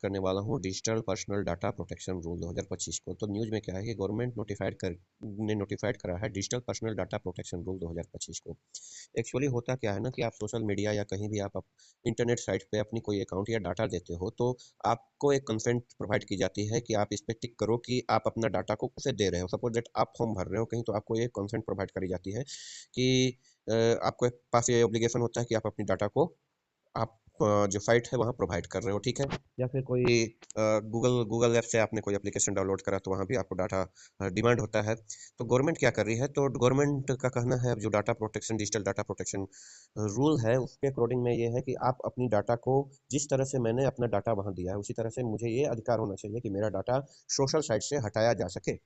करने वाला हूँ digital personal data protection rule 2025 को। तो न्यूज़ में क्या है कि गवर्नमेंट नोटिफाइड करा है digital personal data protection rule 2025 को। एक्चुअली होता क्या है ना कि आप सोशल मीडिया या कहीं भी आप इंटरनेट साइट पे अपनी कोई अकाउंट या डाटा देते हो, तो आपको एक कंसेंट प्रोवाइड की जाती है कि आप इस पे टिक करो कि आप अपना डाटा को उसे दे रहे हो। सपोज दैट आप फॉर्म भर रहे हो कहीं, तो आपको ये कंसेंट प्रोवाइड करी जाती है कि आपके पास ये ऑब्लिगेशन होता है कि आप अपनी डाटा को आप जो साइट है वहाँ प्रोवाइड कर रहे हो, ठीक है। या फिर कोई गूगल गूगल ऐप से आपने कोई एप्लीकेशन डाउनलोड करा, तो वहाँ भी आपको डाटा डिमांड होता है। तो गवर्नमेंट क्या कर रही है, तो गवर्नमेंट का कहना है जो data protection digital data protection rule है उसके अकॉर्डिंग में ये है कि आप अपनी डाटा को जिस तरह से मैंने अपना डाटा वहाँ दिया है उसी तरह से मुझे ये अधिकार होना चाहिए कि मेरा डाटा सोशल साइट से हटाया जा सके।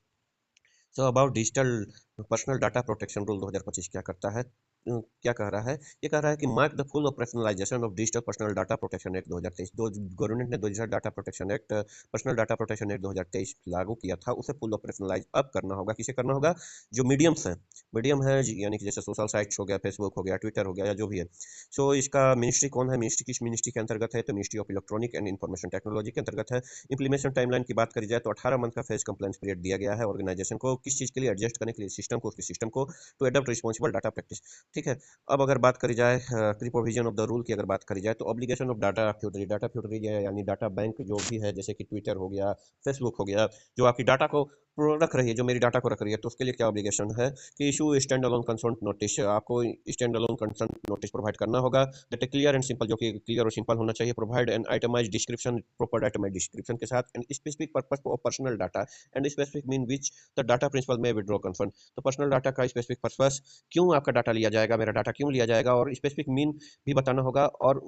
So about digital personal data protection rule 2025 क्या करता है, क्या कह रहा है, ये कह रहा है कि mark the full operationalisation of digital personal data protection act 2023। दो गवर्नमेंट ने digital data protection act personal data protection act 2023 लागू किया था, उसे फुल ऑपरेशनलाइज अब करना होगा। किसे करना होगा, जो मीडियम्स हैं, मीडियम है यानी कि जैसे सोशल साइट्स हो गया, फेसबुक हो गया, ट्विटर हो गया या जो भी है। सो इसका मिनिस्ट्री कौन है, मिनिस्ट्री किस मिनिस्ट्री के अंतर्गत है, तो ministry of electronic and information technology के अंतर्गत है। इंप्लीमेंटेशन टाइमलाइन की बात करी जाए तो 18 मंथ का फेज कंप्लायंस पीरियड दिया गया है ऑर्गेनाइजेशन को, किस चीज़ के लिए, एडजस्ट करने के लिए सिस्टम को, उसके सिस्टम को to adapt responsible data practice, ठीक है। अब अगर बात करी जाए pre provision of the rule की अगर बात करी जाए, तो ऑब्लिगेशन ऑफ डाटा फ्यूटरी यानी डाटा बैंक जो भी है, जैसे कि ट्विटर हो गया, फेसबुक हो गया, जो आपकी डाटा को रख रही है, जो मेरी डाटा को रख रही है, तो उसके लिए क्या ऑब्लिगेशन है कि issue stand alone concern notice, आपको stand alone concern notice provide करना होगा। दैट क्लियर एंड सिंपल, जो कि क्लियर और सिंपल होना चाहिए। Provide an itemise description, proper itemise description के साथ, and specific purpose of personal data and specific mean which the data principal may withdraw consent. तो पर्सनल डाटा का specific purpose, क्यों आपका डाटा लिया जाएगा, मेरा डाटा क्यों लिया जाएगा, और स्पेसिफिक मीन भी बताना होगा, और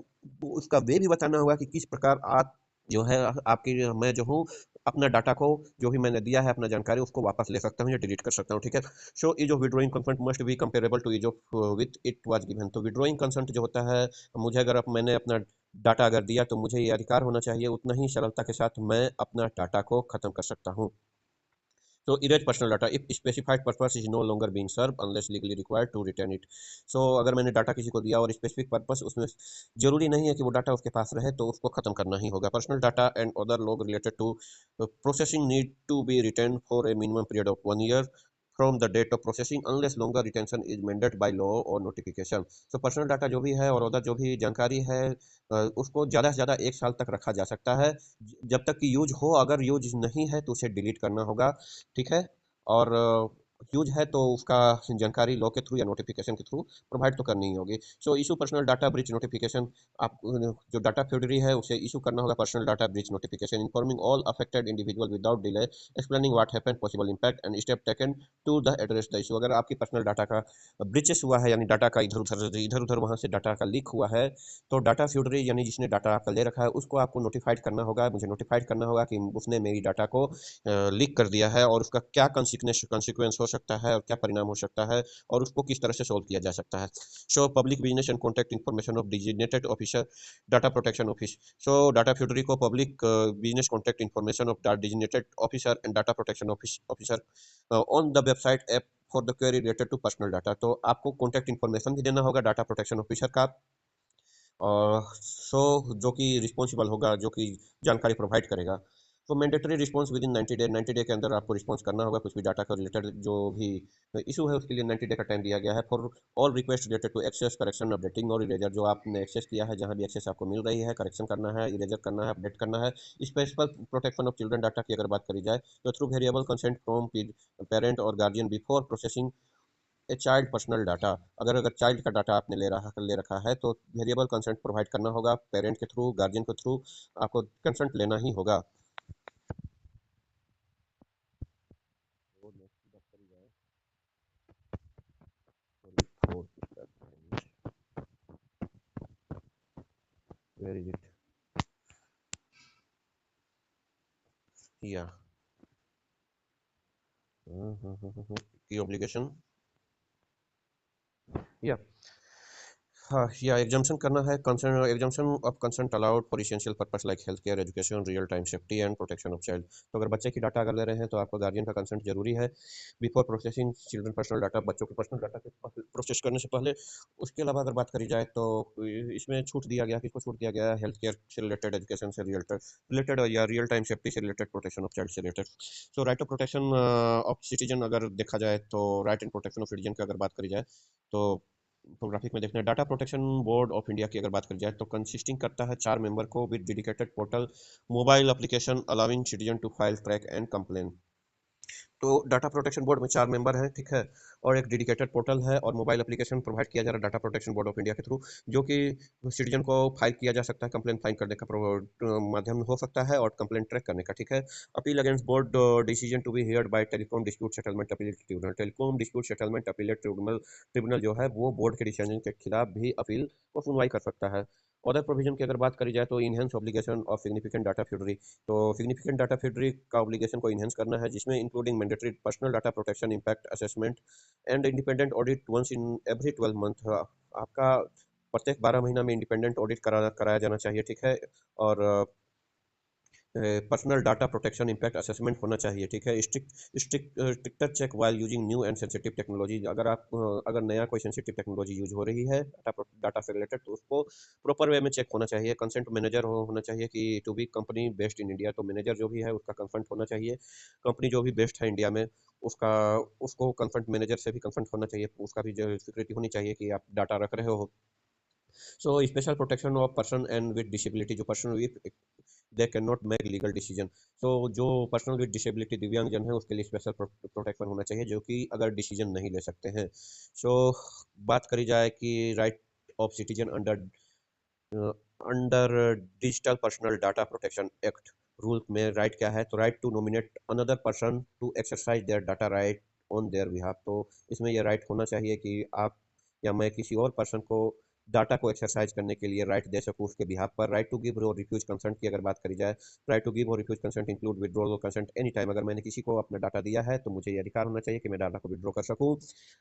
उसका वे भी बताना होगा कि किस प्रकार आप जो है आपकी मैं जो हूँ अपना डाटा को जो भी मैंने दिया है अपना जानकारी उसको वापस ले सकता हूँ या डिलीट कर सकता हूँ, ठीक है। So is of withdrawing consent must be comparable two is of with it was given. तो विड्रॉइंग कंसेंट जो होता है, मुझे अगर मैंने अपना डाटा अगर दिया तो मुझे ये अधिकार होना चाहिए उतना ही सरलता के साथ मैं अपना डाटा को खत्म कर सकता हूँ। So erase personal data if specified purpose is no longer being served unless legally required to retain it. So अगर मैंने डाटा किसी को दिया और स्पेसिफिक पर्पस उसमें जरूरी नहीं है कि वो डाटा उसके पास रहे, तो उसको खत्म करना ही होगा। Personal data and other log related to processing need to be retained for a minimum period of 1 year from the date of processing unless longer retention is mandated by law और notification. So personal data जो भी है और other जो भी जानकारी है उसको ज़्यादा से ज़्यादा 1 साल तक रखा जा सकता है, जब तक कि यूज हो। अगर यूज नहीं है तो उसे डिलीट करना होगा, ठीक है। और यूज है तो उसका जानकारी लॉ के थ्रू या नोटिफिकेशन के थ्रू प्रोवाइड तो करनी ही होगी। So issue personal data breach notification, आप जो डाटा फ्यूडरी है उसे इशू करना होगा personal data breach notification, informing all affected individual without delay, explaining what happened, possible impact and step taken to the address the issue. अगर आपकी personal data का breaches हुआ है, यानी डाटा का इधर उधर वहाँ से डाटा का लीक हुआ है, तो डाटा फ्यूडरी यानी जिसने डाटा आपका ले रखा है उसको आपको नोटिफाइड करना होगा, मुझे नोटिफाइड करना होगा कि उसने मेरी डाटा को लीक कर दिया है और उसका क्या कॉन्सिक्वेंस हो सकता है और क्या परिणाम हो सकता है और उसको किस तरह से सोल्व किया जा सकता है। So public business and contact information of designated officer data protection office. So data fiduciary को public business contact information of designated officer and data protection officer on the website app for the query related to personal data. तो आपको contact information भी देना होगा data protection officer का, और जो कि रिस्पॉन्सिबल होगा, जो कि जानकारी प्रोवाइड करेगा। तो mandatory response with in 90 day, 90 day के अंदर आपको रिस्पॉन्स करना होगा कुछ भी डाटा का रिलेटेड जो भी इशू है उसके लिए 90 डे का टाइम दिया गया है। For all request related to access correction updating और इरेजर, जो आपने एक्सेस किया है जहां भी एक्सेस आपको मिल रही है करेक्शन करना है, इरेजर करना है, अपडेट करना है। Special protection of children data की अगर बात करी जाए तो through variable consent from parent और guardian before processing a child personal data. अगर चाइल्ड का डाटा आपने ले रखा है तो वेरिएबल कंसेंट प्रोवाइड करना होगा पेरेंट के थ्रू, गार्जियन के थ्रू, आपको कंसेंट लेना ही होगा। Where is it? Yeah. की obligation. Yeah. हाँ, या एग्जाम्शन करना है concern exemption of concern allowed for essential purpose like health care education real time safety and protection of child. तो अगर बच्चे की डाटा अगर ले रहे हैं तो आपका गार्जियन का कंसेंट जरूरी है before processing children personal data, बच्चों के पर्सनल डाटा के प्रोसेस करने से पहले। उसके अलावा अगर बात करी जाए तो इसमें छूट दिया गया, किसको छूट दिया गया है, हेल्थ केयर से रिलेटेड, एजुकेशन से रिलेटेड या रियल टाइम सेफ्टी से रिलेटेड, प्रोटेक्शन ऑफ चाइल्ड से related. So right of protection of citizen अगर देखा जाए तो right and protection of citizen की अगर बात करी जाए तो इंफोग्राफिक में देखना है। Data protection board of India की अगर बात करी जाए तो कंसिस्टिंग करता है 4 मेंबर को with dedicated portal, mobile application allowing citizen to file track and complain. तो डाटा प्रोटेक्शन बोर्ड में 4 मेंबर हैं, ठीक है, और एक डेडिकेटेड पोर्टल है और मोबाइल एप्लीकेशन प्रोवाइड किया जा रहा है data protection board of India के थ्रू, जो कि सिटीजन को फाइल किया जा सकता है, कंप्लेंट फाइल करने का माध्यम हो सकता है और कंप्लेंट ट्रैक करने का, ठीक है। Appeal against board decision to be heard by telecom dispute settlement appellate tribunal. Telecom dispute settlement appellate tribunal tribunal जो है वो बोर्ड के डिसीजन के खिलाफ भी अपील को सुनवाई कर सकता है। अदर प्रोविजन की अगर बात करी जाए तो enhance obligation of significant data fiduciary. तो सिग्निफिकेंट डाटा फ्यूडरी का ऑब्लिगेशन को इनहेंस करना है, जिसमें including mandatory personal data protection impact assessment and independent audit once in every 12 month. आपका प्रत्येक 12 महीना में इंडिपेंडेंट ऑडिट कराया जाना चाहिए, ठीक है। और personal data protection impact assessment होना चाहिए, ठीक है। Stricter check while using new and sensitive technology. अगर अगर नया कोई सेंसिटिव टेक्नोलॉजी यूज हो रही है डाटा से रिलेटेड तो उसको प्रॉपर वे में चेक होना चाहिए। कंसेंट मैनेजर होना चाहिए कि to be company based in India, तो मैनेजर जो भी है उसका कंसेंट होना चाहिए। कंपनी जो भी बेस्ड है इंडिया में उसका उसको कंसेंट मैनेजर से भी कंसेंट होना चाहिए, उसका भी जो स्वीकृति होनी चाहिए कि आप डाटा रख रहे हो। So special protection of person and with disability, जो person with they can not make legal decision. So जो पर्सन विद डिसेबिलिटी दिव्यांग जन है उसके लिए स्पेशल प्रोटेक्शन होना चाहिए, जो कि अगर डिसीजन नहीं ले सकते हैं। सो बात करी जाए कि right of citizen under under digital personal data protection act rule में राइट क्या है, तो right to nominate another person to exercise their data right on their behalf. तो इसमें यह राइट होना चाहिए कि आप या मैं किसी और पर्सन को डाटा को एक्सरसाइज करने के लिए राइट दे सकूँ उसके बिहाफ पर। राइट टू गिव और रिफ्यूज कंसेंट की अगर बात करी जाए, राइट टू गिव और रिफ्यूज कंसेंट इंक्लूड विड्रॉल और कंसेंट एनी टाइम। अगर मैंने किसी को अपना डाटा दिया है तो मुझे ये अधिकार होना चाहिए कि मैं डाटा को विड्रॉ कर सकूँ।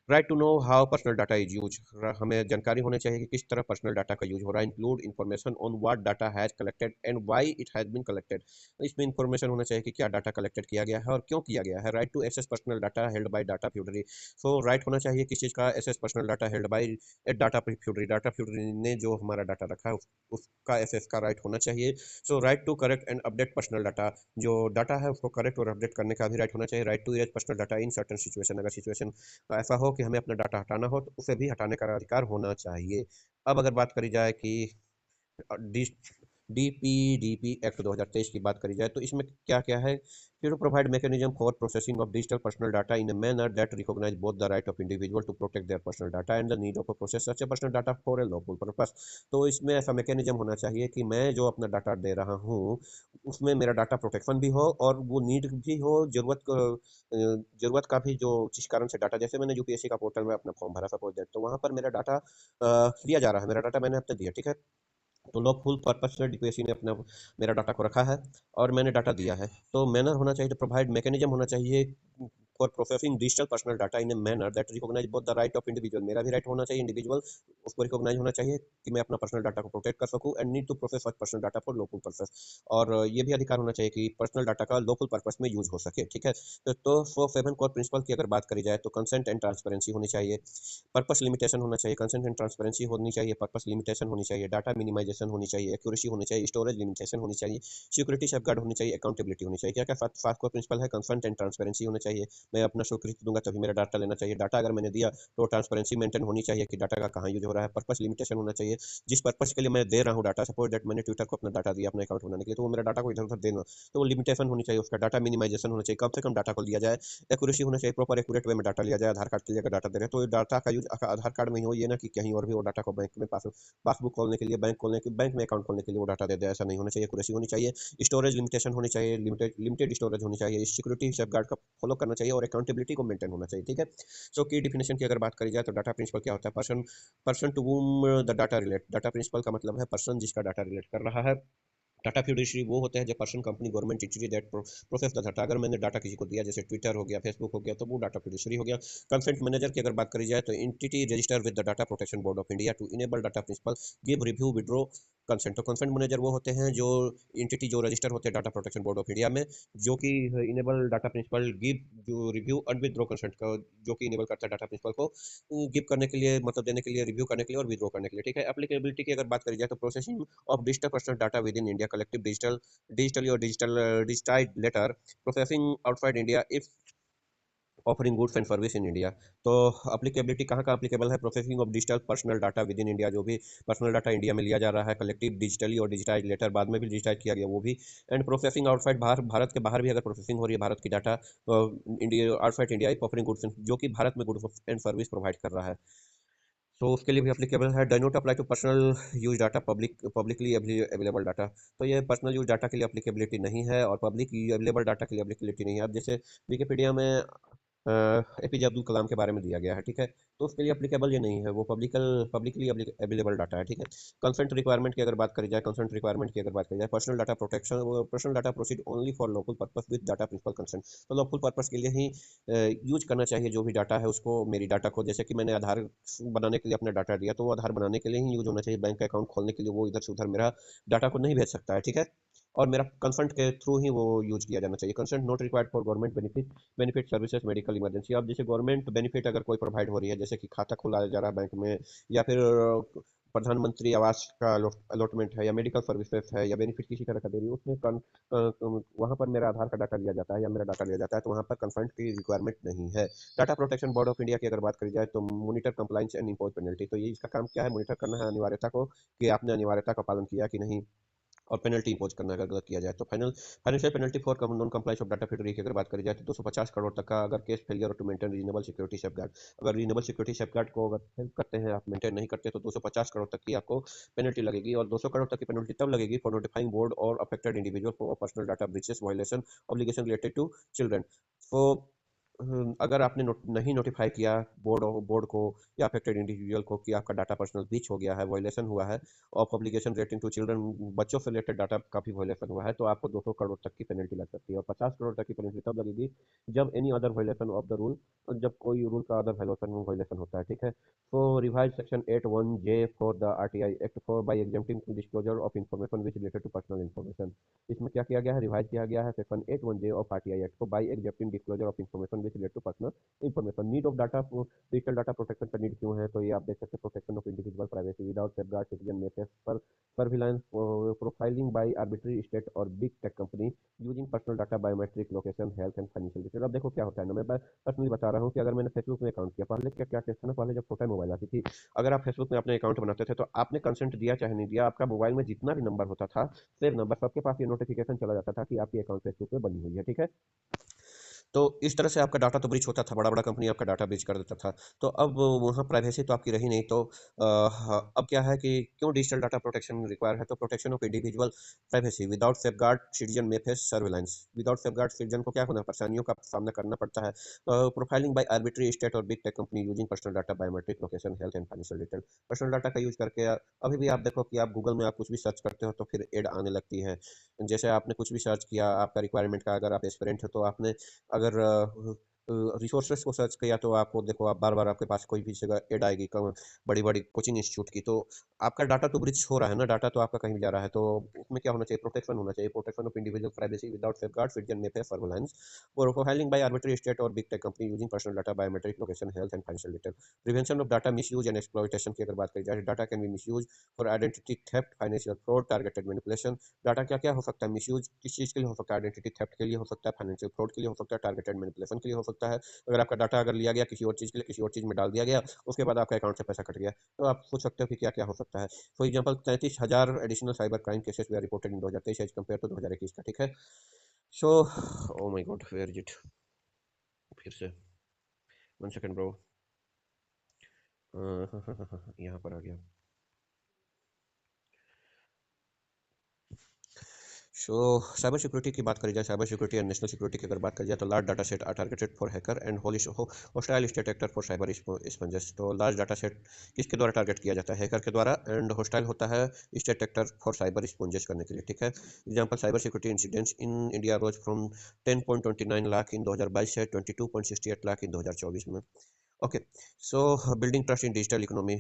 Right to know how personal data is use, हमें जानकारी होनी चाहिए कि किस तरह पर्सनल डाटा का यूज हो रहा है। Include information on what data has collected and why it has been collected. इसमें इन्फॉर्मेशन होना चाहिए कि क्या डाटा कलेक्टेड किया गया है और क्यों किया गया है। Right to access personal data held by data fiduciary. So right होना चाहिए किस चीज़ का access personal data held by data fiduciary, data fiduciary ने जो हमारा डाटा रखा है उसका एक्सेस का राइट होना चाहिए। So right to correct and update personal data, जो डाटा है उसको करेक्ट और अपडेट करने का भी राइट होना चाहिए। Right to erase personal data in certain situation, अगर सिचुएशन ऐसा हो कि हमें अपना डाटा हटाना हो तो उसे भी हटाने का अधिकार होना चाहिए। अब अगर बात करी जाए कि डीपीडीपी एक्ट 2023 की बात करी जाए तो इसमें क्या क्या है कि to provide mechanism for processing of digital personal data in a manner that recognise both the right of individual to protect their personal data and the need of process such a personal data for a lawful purpose. तो इसमें ऐसा mechanism होना चाहिए कि मैं जो अपना data दे रहा हूँ उसमें मेरा डाटा प्रोटेक्शन भी हो और वो नीड भी हो, जरूरत का भी, जो जिस कारण से डाटा, जैसे मैंने यूपीएससी का पोर्टल में अपना फॉर्म भरा सपोज दैट, तो वहाँ पर मेरा डाटा लिया जा रहा है, मेरा डाटा मैंने अब तक दिया, ठीक है। तो लॉफुल पर्पस से डीपीएससी ने अपना मेरा डाटा को रखा है और मैंने डाटा दिया है, तो मैनर होना चाहिए, तो प्रोवाइड मैकेनिज्म होना चाहिए for processing digital personal data in a manner that recognise both the right of individual, मेरा भी राइट होना चाहिए, इंडिविजुअल उसको रिकॉग्नाइज होना चाहिए कि मैं अपना पर्सनल डाटा को प्रोटेक्ट कर सकूं and need to process such personal data for lawful purpose. और ये भी अधिकार होना चाहिए कि पर्सनल डाटा का लोफुल पर्पस में यूज हो सके, ठीक है। तो सो सेवन कोर प्रिंसिपल की अगर बात करी जाए तो कंसेंट एंड ट्रांसपेरेंसी होनी चाहिए, पर्पस लिमिटेशन होना चाहिए, कंसेंट एंड ट्रांसपेरेंसी होनी चाहिए, पर्पस लिमिटेशन होनी चाहिए, डाटा मिनिमाइजेशन होनी चाहिए, एक्यूरेसी होनी चाहिए, स्टोरेज लिमिटेशन होनी चाहिए, सिक्योरिटी सेफगार्ड होनी चाहिए, अकाउंटेबिलिटी होनी चाहिए। क्या क्या सात को प्रिंसिपल है, कंसेंट एंड ट्रांसपेरेंसी होना चाहिए, मैं अपना स्वीकृति दूंगा तभी मेरा डाटा लेना चाहिए, डाटा अगर मैंने दिया तो ट्रांसपेरेंसी मेंटेन होनी चाहिए कि डाटा का कहाँ यूज हो रहा है, पर्पस लिमिटेशन होना चाहिए, जिस पर्पस के लिए मैं दे रहा हूँ डाटा, सपोज दैट मैंने ट्विटर को अपना डाटा दिया अपना अकाउंट बनाने के लिए, तो वो मेरा डाटा को इधर उधर देना, तो वो लिमिटेशन होनी चाहिए उसका, डाटा मिनिमाइजेशन होना चाहिए, कम से कम डाटा को लिया जाए, एक्यूरेसी होना चाहिए, प्रॉपर एक्यूरेट वे में डाटा लिया जाए। आधार कार्ड के लिए अगर डाटा दे रहे हैं तो डाटा का यूज आधार कार्ड में ही हो, ये ना कि कहीं और भी वो डाटा को बैंक में पासबुक खोलने के लिए, बैंक में अकाउंट खोलने के लिए वो डाटा दे दे, ऐसा नहीं होना चाहिए। एक्यूरेसी होनी चाहिए, स्टोरेज लिमिटेशन होनी चाहिए, लिमिटेड स्टोरेज होनी चाहिए, सिक्योरिटी सेफगार्ड का फॉलो करना चाहिए और अकाउंटेबिलिटी को मेंटेन होना चाहिए, ठीक है। सो की डिफिनेशन की अगर बात करी जाए तो डाटा प्रिंसिपल क्या होता है, person to whom the data relate, data principal का मतलब है पर्सन जिसका डाटा रिलेट कर रहा है। डाटा फिड्यूशरी वो होते हैं जो person company government entity that process the data. अगर मैंने डाटा किसी को दिया जैसे ट्विटर हो गया, फेसबुक हो गया, तो वो डाटा फिड्यूशरी हो गया। कंसेंट मैनेजर की अगर बात करी जाए तो entity register with the data protection board of India to enable data principal give review withdraw consent. तो कंसेंट मैनेजर वो होते हैं जो एंटिटी जो रजिस्टर होते हैं data protection board of India में, जो कि इनेबल डाटा प्रिंसिपल गिव जो रिव्यू एंड विड्रॉ कंसेंट का, जो कि इनेबल करता है डाटा प्रिंसिपल को गिव करने के लिए, मतलब देने के लिए, रिव्यू करने के लिए और विड्रॉ करने के लिए। ठीक है। एप्लीकेबिलिटी की अगर बात करी जाए तो processing of digital personal data with in India, collective digitally or digitized letter processing outside India if offering goods and service in India. तो अप्लीकेबिलिटी कहाँ का अप्लीकेबल है? Processing of digital personal data with in India, जो भी personal data India में लिया जा रहा है, कलेक्टिव डिजिटली और डिजिटाइज लेटर, बाद में भी डिजिटाइज किया गया वो भी, एंड प्रोसेसिंग आउटसाइड, बाहर, भारत के बाहर भी अगर प्रोसेसिंग हो रही है भारत की data India outside India offering goods, जो कि भारत में गुड्स एंड सर्विस प्रोवाइड कर रहा है, तो उसके लिए भी एप्लीकेबल है। Does not apply to personal use data, publicly available data. तो ये पर्सनल यूज डाटा के लिए एप्लीकेबिलिटी नहीं है और पब्लिक अवेलेबल डाटा के लिए एप्लीकेबिलिटी नहीं है। अब जैसे विकिपीडिया में एपीजे अब्दुल कलाम के बारे में दिया गया है, ठीक है, तो उसके लिए एप्लीकेबल ये नहीं है, वो पब्लिकली अवेलेबल डाटा है, ठीक है। कंसेंट रिक्वायरमेंट की अगर बात करी जाए, कंसेंट रिक्वायरमेंट की अगर बात करी जाए, personal data protection, personal data proceed only for lawful purpose with data principal consent. तो लॉफुल पर्पस के लिए ही यूज करना चाहिए जो भी डाटा है उसको, मेरी डाटा को, जैसे कि मैंने आधार बनाने के लिए अपना डाटा दिया, तो वो आधार बनाने के लिए ही यूज होना चाहिए। बैंक अकाउंट खोलने के लिए वो इधर से उधर मेरा डाटा को नहीं भेज सकता है, ठीक है। और मेरा कंसल्ट के थ्रू ही वो यूज किया जाना चाहिए। Consult not required for government benefit services, medical emergency. अब जैसे गवर्नमेंट बेनिफिट अगर कोई प्रोवाइड हो रही है, जैसे कि खाता खुलाया जा रहा है बैंक में, या फिर प्रधानमंत्री आवास का अलॉटमेंट है, या मेडिकल सर्विसेज है, या बेनिफिट किसी तरह का दे रही है, उसमें वहाँ पर मेरा आधार का डाटा लिया जाता है या मेरा डाटा लिया जाता है, तो वहाँ पर कंसल्ट की रिक्वायरमेंट नहीं है। Data protection board of India की अगर बात करी जाए तो monitor compliance and impose penalty. तो ये इसका काम क्या है? मॉनिटर करना है अनिवार्यता को, कि आपने अनिवार्यता का पालन किया कि नहीं, और पेनल्टी इम्पोज करना अगर गलत किया जाए तो। Financial penalty for non compliance of data fiduciary की अगर बात करी जाए तो 250 करोड़ तक का, अगर case failure to maintain reasonable security safeguard. अगर रीजनेबल सिक्योरिटी सेफगार्ड को अगर हेल्प करते हैं आप, मेंटेन नहीं करते, तो 250 करोड़ तक की आपको पेनल्टी लगेगी। और 200 करोड़ तक की पेनल्टी तब लगेगी फॉर नोटिफाइंग बोर्ड और affected individual for personal data breaches violation obligation related to children. So अगर आपने नहीं नोटिफाई किया बोर्ड को या अफेक्टेड इंडिविजुअल को कि आपका डाटा पर्सनल ब्रीच हो गया है, वायलेशन हुआ है of obligation relating to children, बच्चों से रिलेटेड डाटा का भी वायलेशन हुआ है, तो आपको 200 करोड़ तक की पेनल्टी लग सकती है। और 50 करोड़ तक की पेनल्टी तब लगेगी जब any other violation of the rule, जब कोई रूल का अदर वायलेशन होता है, ठीक है। तो revise section 81J for the RTI act for by exempting disclosure of information which related to personal information. इसमें क्या किया गया है? रिवाइज किया गया है section 81J of RTI act for by exempting disclosure of information which related to personal information. Need of data, digital data protection का need क्यों है? तो ये आप देख सकते हैं, protection of individual privacy without safeguard citizen में पर surveillance profiling by arbitrary state और big tech company using personal data biometric location health and financial detail. अब देखो क्या होता है ना, मैं पर्सनली बता रहा हूँ कि अगर मैंने फेसबुक में अकाउंट किया, पहले क्या क्या केस था ना, पहले जब छोटा मोबाइल आती थी, अगर आप फेसबुक में अपने अकाउंट बनाते थे तो आपने कंसेंट दिया चाहे नहीं दिया, आपका मोबाइल में जितना भी नंबर होता था, सेव नंबर, सबके पास ये नोटिफिकेशन चला जाता था कि आपकी अकाउंट फेसबुक में बनी हुई है, ठीक है। तो इस तरह से आपका डाटा तो ब्रीच होता था, बड़ा बड़ा कंपनी आपका डाटा ब्रीच कर देता था। तो अब वहाँ प्राइवेसी तो आपकी रही नहीं, तो अब क्या है कि क्यों डिजिटल डाटा प्रोटेक्शन रिक्वायर है? तो protection of individual privacy without safeguard citizen में face surveillance. Without safeguard citizen को क्या होना, परेशानियों का सामना करना पड़ता है। प्रोफाइलिंग बाय आर्बिट्री स्टेट और big tech company using personal data biometric location health and financial detail. Personal data का यूज करके अभी भी आप देखो कि आप गूगल में आप कुछ भी सर्च करते हो तो फिर एड आने लगती है। जैसे आपने कुछ भी सर्च किया आपका रिक्वायरमेंट का, अगर आप एस्पिरेंट हो तो आपने अगर रिसोर्सेज को सर्च किया तो आपको देखो, आप बार बार आपके पास कोई भी जगह ऐड आएगी बड़ी बड़ी कोचिंग इंस्टीट्यूट की, तो आपका डाटा तो ब्रिच हो रहा है ना, डाटा तो आपका कहीं भी जा रहा है। तो उसमें क्या होना चाहिए? प्रोटेक्शन होना चाहिए, protection of individual privacy without safeguard citizen में फेस सर्विलांस और प्रोफाइलिंग बाय आर्बिट्री स्टेट और big tech company using personal data biometric location health and financial detail. Prevention of data misuse and exploitation की अगर बात करी जाए, data can be misuse for identity theft, financial fraud, targeted manipulation. Data क्या क्या हो सकता है मिसयूज? किस चीज़ के लिए हो सकता है? आइडेंटिटी थेफ्ट के लिए हो सकता है, फाइनेंशियल फ्रॉड के लिए हो सकता है, टारगेटेड मैनिपुलेशन के लिए हो सकता है। अगर आपका डाटा अगर लिया गया किसी और चीज़ के लिए, किसी और चीज़ में डाल दिया गया, उसके बाद आपका अकाउंट से पैसा कट गया, तो आप सोच सकते हो कि क्या क्या हो सकता है। For example 33,000 additional cyber crime cases were reported in 2023 as compared to 2021 का, ठीक है। So oh my God, where is it? फिर से 1 सेकंड ब्रो। यहाँ पर आ गया। सो साइबर सिक्योरिटी की बात करी जाए, cyber security and national security की अगर बात करी जाए तो large data set are targeted for hacker and hostile state actor for cyber espionage. तो लार्ज डाटा सेट किसके द्वारा टारगेट किया जाता है? हैकर के द्वारा। एंड होस्टाइल होता है स्टेट एक्टर फॉर साइबर स्पंजेस करने के लिए, ठीक है। Example, cyber security incidents in India rose from 10.29 lakh in 2022 से 22.68 लाख इन 2024 में। Okay, so building trust in digital economy,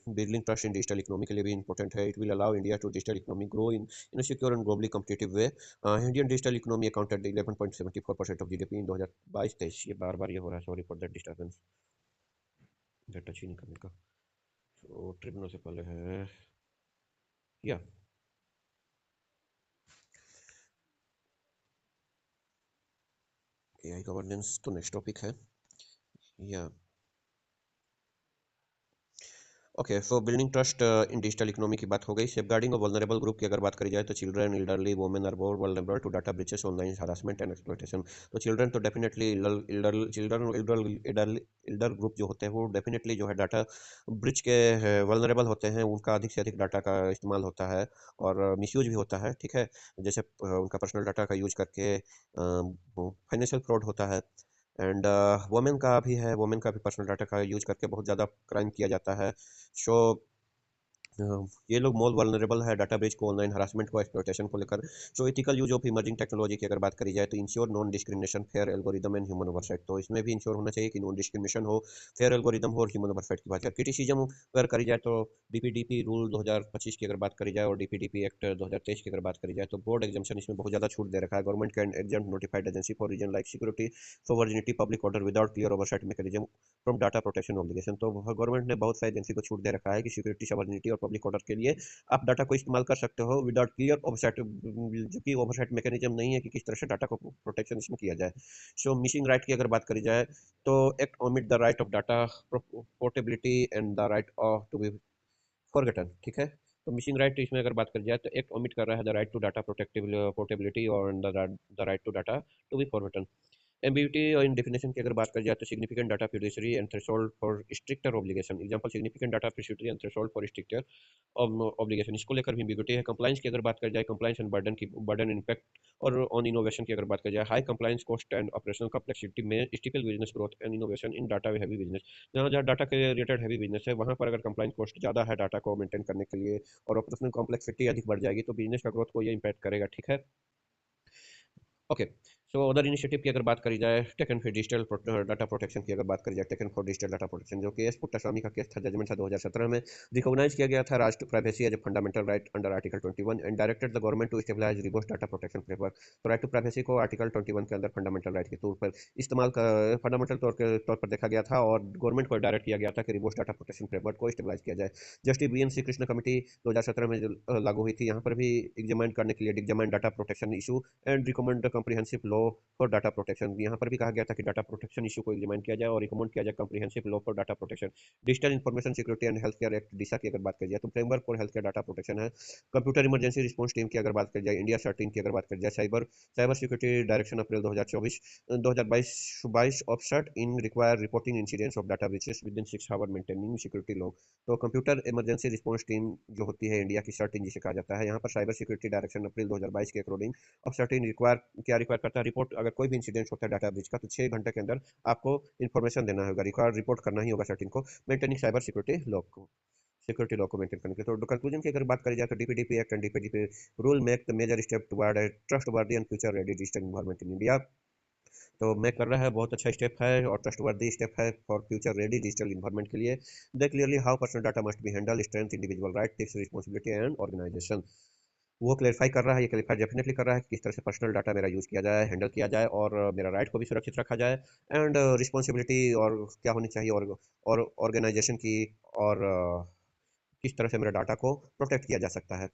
building trust in digital economy के लिए भी इंपॉर्टेंट है। It will allow India to digital economy grow in a secure and globally competitive way. Indian digital economy accounted 11.74% of GDP in 2022-23। ये बार बार ये हो रहा है, sorry for that disturbance, that touch ही नहीं करने का। तो ट्रिब्यूनल से पहले है या एआई गवर्नेंस, तो नेक्स्ट टॉपिक है या okay. So building trust in digital economy की बात हो गई। सेफगार्डिंग ऑफ वल्नरेबल ग्रुप की अगर बात करी जाए तो children, elderly, women are more vulnerable to data breaches, online harassment and exploitation. तो चिल्ड्रन तो डेफिनेटली, चिल्ड्रन एल्डर ग्रुप जो होते हैं वो डेफिनेटली जो है डाटा ब्रिच के वल्नरेबल होते हैं। उनका अधिक से अधिक डाटा का इस्तेमाल होता है और मिसयूज भी होता है, ठीक है। जैसे उनका पर्सनल डाटा का यूज करके फाइनेंशियल फ्रॉड होता है। एंड वुमेन का भी है, वुमेन का भी पर्सनल डाटा का यूज करके बहुत ज़्यादा क्राइम किया जाता है। सो अ, ये लोग मोर वल्नरेबल है डाटा ब्रीच को, ऑनलाइन हरासमेंट को, एक्सप्लॉयटेशन को लेकर। So ethical use of emerging technology की अगर बात करी जाए तो ensure non discrimination, fair algorithm and human oversight. तो इसमें भी इंश्योर होना चाहिए कि नॉन डिस्क्रिमिनेशन हो, फेयर एल्गोरिदम हो और ह्यूमन ओवरसाइट की बात करें। क्रिटिसिज्म अगर करी जाए तो डीपीडीपी रूल 2025 की अगर बात करी जाए और डीपीडीपी एक्ट 2023 की अगर बात करी जाए तो ब्रॉड एग्जाम्पशन इसमें बहुत ज़्यादा छूट दे रखा है। Government can exempt notified agency for reason like security, sovereignty, public order without clear oversight mechanism from data protection obligation. तो गवर्नमेंट ने बहुत सारी एजेंसी को छूट दे रखा है कि सिक्योरिटी, सोवर्जिनिटी और पब्लिक ऑर्डर के लिए आप डाटा को इस्तेमाल कर सकते हो विदाउट क्लियर ओवरसाइट, जो कि ओवरसाइट मैकेनिज्म नहीं है कि किस तरह से डाटा को प्रोटेक्शन इसमें किया जाए। सो मिसिंग राइट की अगर बात करी जाए तो act omit the right of data portability and the right of to be forgotten, ठीक है। तो मिसिंग राइट इसमें अगर बात करी जाए तो एक्ट ओमिट कर रहा है the right to data protective portability और the right to data to be forgotten. MBT और इन डेफिनेशन की अगर बात करी जाए तो significant data fiduciary and threshold for stricter obligation. Example, significant data fiduciary and threshold for stricter obligation, इसको लेकर भी एम्बिग्यूटी है। कंप्लायंस की अगर बात करी जाए, कंप्लायंस एंड बर्डन इम्पैक्ट और ऑन इनोवेशन की अगर बात करी जाए, high compliance cost and operational complexity में stifle business growth and innovation in data heavy business. जहाँ जहाँ डाटा के रिलेटेड हैवी बिजनेस है वहाँ पर अगर कंप्लायंस कॉस्ट ज़्यादा है डाटा को मेंटेन करने के लिए और ऑपरेशनल कॉम्प्लेक्सिटी अधिक बढ़ जाएगी तो बिजनेस का ग्रोथ को ये इम्पैक्ट करेगा, ठीक है। ओके, सो अदर इनिशिएटिव की अगर बात करी जाए, taken for digital data protection की अगर बात करी जाए, taken for digital data protection जो कि एस पुट्टास्वामी का केस था, जजमेंट था 2017 में। रिकॉग्नाइज किया गया था right to privacy as a fundamental right under article 21 and directed the government to stabilise robust data protection framework. तो राइट टू प्राइवेसी को आर्टिकल 21 के अंदर फंडामेंटल राइट के तौर पर इस्तेमाल कर फंडामेंटल तौर पर देखा गया था और गवर्नमेंट को डायरेक्ट किया गया था कि रिबोस्ट डाटा प्रोटेक्शन फ्रेमवर्क को स्टेबलाइज किया जाए। Justice B N Srikrishna committee 2017 में जो लागू हुई थी, यहाँ पर भी एग्जामिन करने के लिए examine data protection issue and recommend comprehensive law for data protection. यहाँ पर भी कहा गया था कि डाटा प्रोटेक्शन इशू को एग्जामिन किया जाए और रिकमेंड किया जाए comprehensive law for data protection. Digital information security and health care act DISHA की अगर बात की जाए तो framework for health care data protection है। कंप्यूटर इमरजेंसी रिस्पॉन्स टीम की अगर बात की जाए, इंडिया 13 की अगर बात की जाए, cyber cyber security direction April 2024 2022 offset in require reporting incidents of data breaches within 6 hour maintaining security law. तो कंप्यूटर इमरजेंसी रिस्पॉन्स टीम जो होती है इंडिया की 13 जिसे कहा जाता है, यहाँ पर साइबर सिक्योरिटी डायरेक्शन अप्रैल 2022 के अकॉर्डिंग अब सर्टेन रिक्वायर क्या रिक्वायर करता है, रिपोर्ट अगर कोई भी इंसिडेंट होता है डाटा ब्रीच का तो 6 घंटे के अंदर आपको इन्फॉर्मेशन देना होगा, रिक्वायर रिपोर्ट करना ही होगा सर्टेन को, मेंटेनिंग साइबर सिक्योरिटी लॉ को, सिक्योरिटी लॉ को मेंटेन करने के। तो कंक्लूजन की अगर बात करी जाए तो DPDP act and DPDP rule make the major step toward a trustworthy and future ready digital environment in India. तो मैं कर रहा है बहुत अच्छा स्टेप है और ट्रस्टवर्दी स्टेप है for future ready digital environment के लिए। They clearly how personal data must be handle, strength, individual right, tips, responsibility and organization. वो क्लेरिफाई कर रहा है, ये क्लेरिफाई डेफिनेटली कर रहा है कि किस तरह से पर्सनल डाटा मेरा यूज़ किया जाए, हैंडल किया जाए और मेरा राइट को भी सुरक्षित रखा जाए एंड रिस्पॉन्सिबिलिटी और क्या होनी चाहिए और ऑर्गेनाइजेशन की और किस तरह से मेरे डाटा को प्रोटेक्ट किया जा सकता है।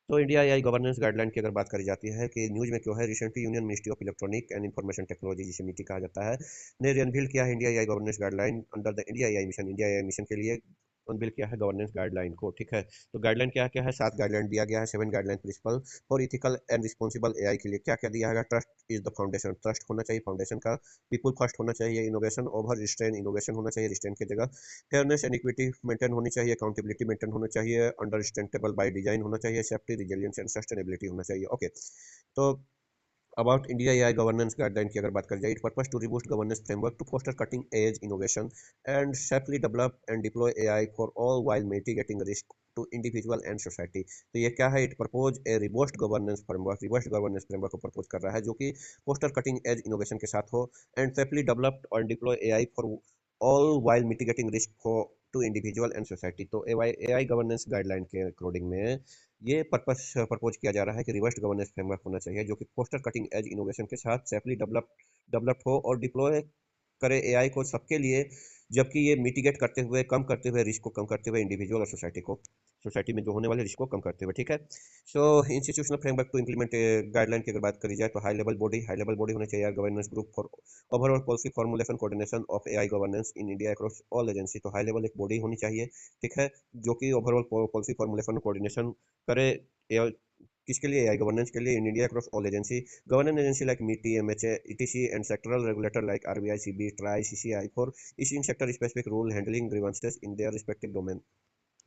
तो इंडिया एआई गवर्नेंस गाइडलाइन की अगर बात करी जाती है कि न्यूज़ में क्यों है, recently union ministry of electronic and information technology जिसे मीटी कहा जाता है ने अनवील किया है India AI governance guideline under the India AI mission. India AI mission के लिए अनबिल किया है गवर्नेंस गाइडलाइन को, ठीक है। तो गाइडलाइन क्या क्या है, 7 गाइडलाइन दिया गया है, 7 guideline principle for ethical and responsible AI के लिए क्या क्या दिया है। Trust is the foundation, trust होना चाहिए फाउंडेशन का। पीपल फर्स्ट होना चाहिए, इनोवेशन ओवर रिस्ट्रेन, इनोवेशन होना चाहिए रिस्ट्रेन की जगह। फेयरनेस एंड इक्विटी मेंटेन होनी चाहिए, अकाउंटेबिलिटी मेंटेन होना चाहिए, अंडरस्टैंडेबल बाय डिजाइन होना चाहिए, सेफ्टी रिजिलियंस एंड सस्टेनेबिलिटी होना चाहिए। ओके, तो about India AI governance guideline की अगर बात कर जाए, it purpose to robust governance framework to foster cutting edge innovation and safely develop and deploy AI for all while mitigating risk to individual and society. तो ये क्या है, it propose a robust governance framework, robust governance framework को propose कर रहा है जो कि फोस्टर कटिंग एज इनोवेशन के साथ हो एंड सेफली डेवलप्ड और deploy AI for all while mitigating risk for to individual and society. तो एआई गवर्नेंस गाइडलाइन के अकॉर्डिंग में ये पर्पस प्रपोज किया जा रहा है कि रिवर्स गवर्नेंस फ्रेमवर्क होना चाहिए जो कि पोस्टर कटिंग एज इनोवेशन के साथ सेफली डेवलप्ड हो और डिप्लॉय करे एआई को सबके लिए, जबकि ये मिटिगेट करते हुए, कम करते हुए, रिस्क को कम करते हुए इंडिविजुअल और सोसाइटी में जो होने वाले रिस्क को कम करते हुए, ठीक है। So institutional framework to implement guideline की अगर बात करी जाए तो हाई लेवल बॉडी होना चाहिए governance group for overall policy formulation coordination of AI governance in India across all agency. तो हाई लेवल एक बॉडी होनी चाहिए, ठीक है, जो कि ओवरऑल पॉलिसी फॉर्मुलेशन कोऑर्डिनेशन करे किसके लिए, एआई गवर्नेंस के लिए in India across all agency. Governance agency like MeitY, MHA, ETC and sectoral regulator like RBI, SEBI, TRAI, CCI for issuing sector specific rule handling grievances in their respective domain.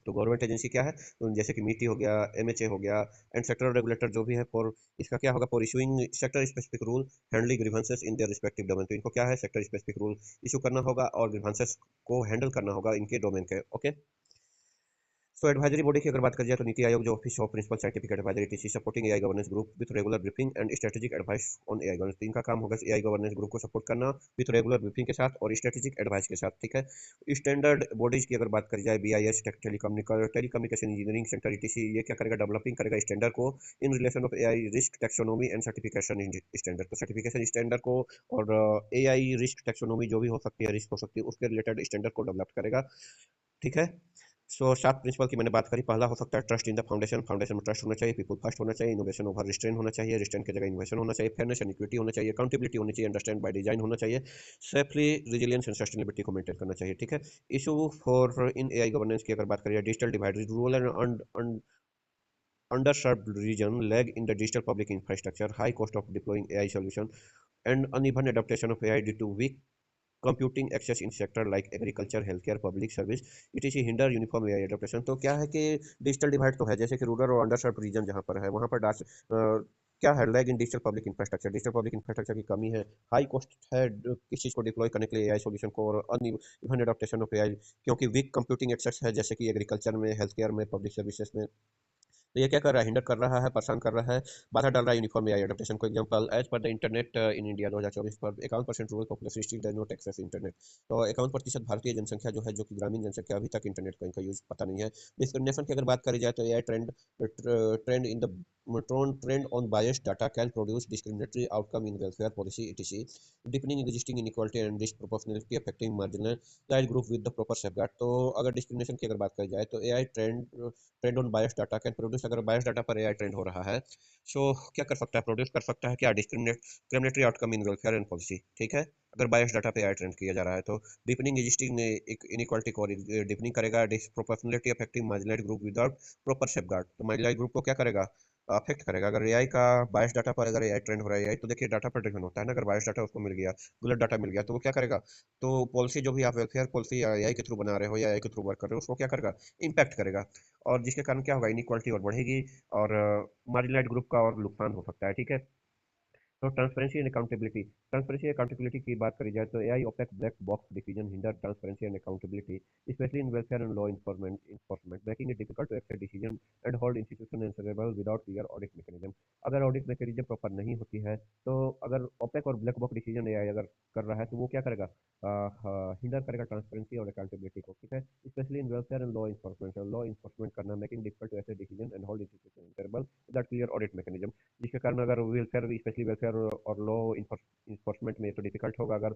तो government agency क्या है, तो जैसे कि मीटी हो गया, MHA हो गया एंड सेक्टरल रेगुलेटर जो भी है, फॉर इसका क्या होगा, for issuing sector specific rule handling grievances in their respective domain. तो इनको क्या है, सेक्टर स्पेसिफिक रूल इशू करना होगा और ग्रीवेंसेस को हैंडल करना होगा इनके डोमेन के। ओके, सो एडवाइजरी बॉडी की अगर बात करी जाए तो नीति आयोग जो office of principal scientific advisory TC supporting AI governance group with regular briefing and strategic advice on AI governance. इनका काम होगा एआई गवर्नेंस ग्रुप को सपोर्ट करना विद रेगुलर ब्रीफिंग के साथ और स्ट्रेटेजिक एडवाइस के साथ, ठीक है। स्टैंडर्ड बॉडीज की अगर बात करी जाए, BIS telecommunication engineering sector etc, ये क्या करेगा, डेवलपिंग करेगा स्टैंडर्ड को in relation of AI risk taxonomy and certification standard. तो सर्टिफिकेशन स्टैंडर्ड को और एआई रिस्क टैक्सोनॉमी जो भी हो सकती है, रिस्क हो सकती है, उसके रिलेटेड स्टैंडर्ड को डेवलप करेगा, ठीक है। सो 7 प्रिंसिपल की मैंने बात करी। पहला हो सकता है trust in the foundation, foundation में ट्रस्ट होना चाहिए, पीपल फर्स्ट होना चाहिए, इनोवेशन ओवर रिस्ट्रेन होना चाहिए, रिस्ट्रेन की जगह इनोवेशन होना चाहिए, फेयरनेस एंड इक्विटी होना चाहिए, अकाउंटेबिलिटी होनी चाहिए, अंडरस्टैंड बाय डिजाइन होना चाहिए, सेफली रिजिलियंस एंड सस्टेनेबिलिटी को मेंटेन करना चाहिए, ठीक है। Issue for in AI governance की अगर बात करिए, digital divide, rural and underserved region lag in the digital public infrastructure, high cost of deploying AI solution, and uneven adaptation of AI due to weak computing access in sector like agriculture, health care, public service, it is hinder uniform AI adoption. तो क्या है कि digital divide तो है, जैसे कि rural और under सर्व reason जहाँ पर है वहाँ पर क्या है, लैग इन digital public infrastructure, digital public infrastructure की कमी है, हाई कॉस्ट है किस चीज़ को डिप्लॉय करने के लिए एआई सोल्यूशन को, और अनइवन एडोप्टेशन ऑफ एआई क्योंकि वीक कंप्यूटिंग एक्सेस है, जैसे कि एग्रीकल्चर में, हेल्थ केयर में, पब्लिक सर्विसेज में। तो ये क्या कर रहा है, हिंडर कर रहा है, परेशान कर रहा है, बाधा डाल रहा है यूनिफॉर्म एआई एडोप्टेशन को। Example, as per the internet in India 2024 पर 51% rural population still does not access internet. तो 51% भारतीय जनसंख्या जो है, जो कि ग्रामीण जनसंख्या, अभी तक इंटरनेट का इनका यूज पता नहीं है। डिस्क्रिमिनेशन की अगर बात करी जाए तो AI trend in the trend on biased data can produce discriminatory outcome in welfare policy etc, deepening existing inequality and disproportionality affecting marginalized group with the proper safeguard। तो अगर डिस्क्रिमिनेशन की अगर बात करी जाए तो AI trend on bias data can produce, अगर bias data पर एआई ट्रेंड हो रहा है, सो क्या कर सकता है, प्रोड्यूस कर सकता है क्या, discriminatory outcome in welfare and policy, ठीक है, अगर बायस डाटा पे एआई ट्रेंड किया जा रहा है। तो डीपनिंग एग्जिस्टिंग इनइक्वालिटी को डीपनिंग करेगा, disproportionality affecting marginalised group without proper safeguard. तो मार्जिनलाइज्ड ग्रुप को क्या करेगा, अफेक्ट करेगा। अगर एआई का बायस डाटा पर अगर एआई ट्रेंड हो रहा है, एआई तो देखिए डाटा पर ड्रिवन होता है ना, अगर बायस डाटा उसको मिल गया, गलत डाटा मिल गया, तो वो क्या करेगा, तो पॉलिसी जो भी आप वेलफेयर पॉलिसी एआई के थ्रू बना रहे हो या एआई के थ्रू वर्क कर रहे हो, उसको क्या करेगा, इम्पैक्ट करेगा, और जिसके कारण क्या होगा, इनइक्वालिटी और बढ़ेगी और मार्जिनलाइज्ड ग्रुप का और नुकसान हो सकता है, ठीक है। तो ट्रांसपेरेंसी अकाउंटेबिलिटी की बात करी जाए तो AI opaque black box decision hinder transparency and accountability, especially in welfare and law enforcement making it difficult to accept decision and hold institution answerable without clear audit mechanism. अगर audit mechanism proper नहीं होती है, तो अगर OPEC और black box decision AI अगर कर रहा है तो वो क्या करेगा, हिंडर करेगा ट्रांसपेरेंसी और अकाउंटेबिलिटी को, ठीक है। Specially in welfare and law enforcement करना, making difficult to accept decision and hold institution answerable without clear audit mechanism, जिसके कारण अगर वेलफेयर, स्पेशली वेलफेयर और लॉ इन्फोर्समेंट में तो डिफिकल्ट होगा, अगर